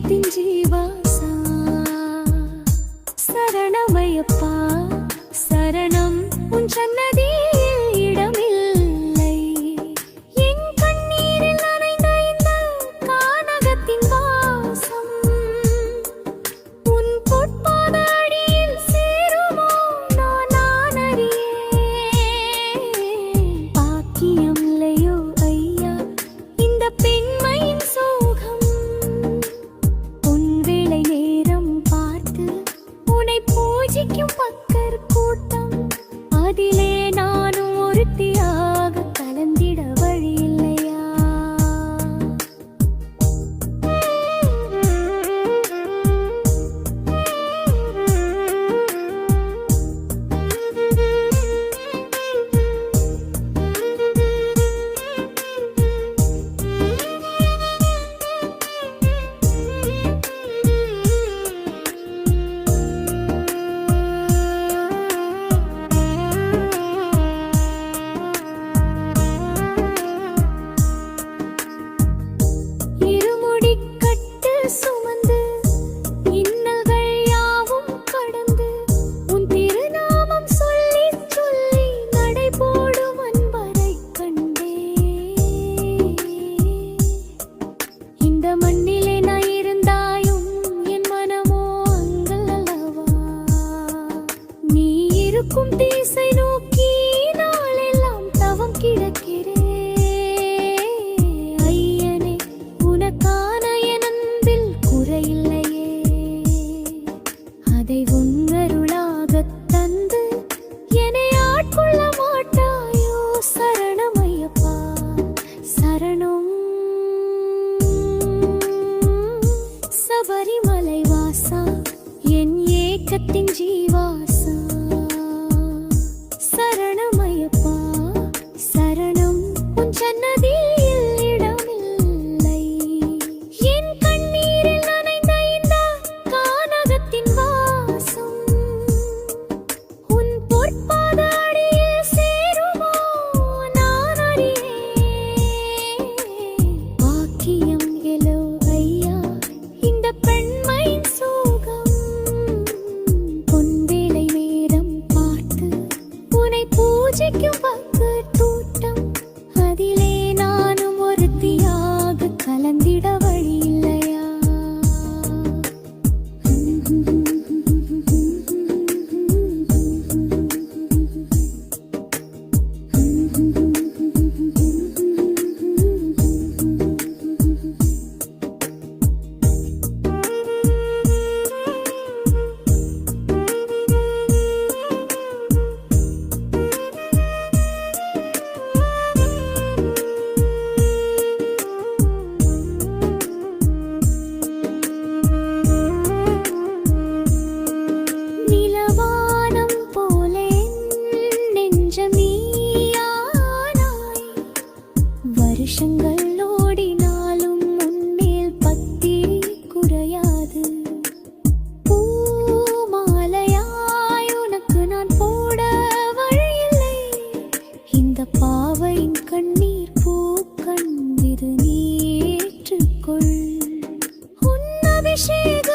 ஏக்கத்தின் ஜீவாசா சரணமையப்பா சரணம் உன் சன்னதியில் இடமில்லை என் கண்ணீரில் நனைந்த இந்த கானகத்தின் வாசம் உன் பொற்பாத அடியில் சேருமோ நான் அறியேன் பாக்கியம் இல்லையோ ஐயா இந்த பெண்மையின் சோகம் உன் வேளை நேரம் பார்த்து உன்னை பூஜிக்கும் பக்கர் கூட்டம் அதிலே நானும் ஒருத்தியாக கலந்திட வழி இல்லையா இருமுடிக்கட்டு சுமந்து இன்னல்கள் யாவும் கடந்து உன் திருநாமம் சொல்லி சொல்லி நடைபோடும் அன்பரை கண்டே இந்த மண்ணிலே நான் இருந்தாயும் என் மனமோ அங்கள் அல்லவா நீ இருக்கும் திசை நோக்கி நாளெல்லாம் தவம் கிடக்கிறேன் ஐயனே உனக்கான என் அன்பில் குறையில்லையே அதை உன் அருளாகத் தந்து என்னை ஆட்கொள்ள மாட்டாயோ சரணமையப்பா சரணம் சபரிமலை வாசா என் ஏக்கத்தின் ஜீவாசா சரணமையப்பா சரணம் உன் சன்னதியில் இடமில்லை என் கண்ணீரில் நனைந்த இந்த கானகத்தின் வாசம் உன் பொற்பாத அடியில் சேருமோ நான் அறியேன் பாக்கியம் எலோ ஐயா இந்த பெண்மையின் சோகம் பொன் வேளை நேரம் பார்த்து உன்னை பூஜிக்கும் பக்கர் கூட்டம் அதிலே நானும் ஒருத்தியாக கலந்திட வழி இல்லையா நிலவானம் போலே நெஞ்சம் நீயானாய் வருஷங்கள் ஓடினாலும் உன்மேல் பக்தி குறையாது பூமாலையாய் உனக்கு நான் போட வழியில்லை இந்த பாவையின் கண்ணீர் பூக்கண் இது நீ ஏற்றுக்கொள் உன் அபிஷேக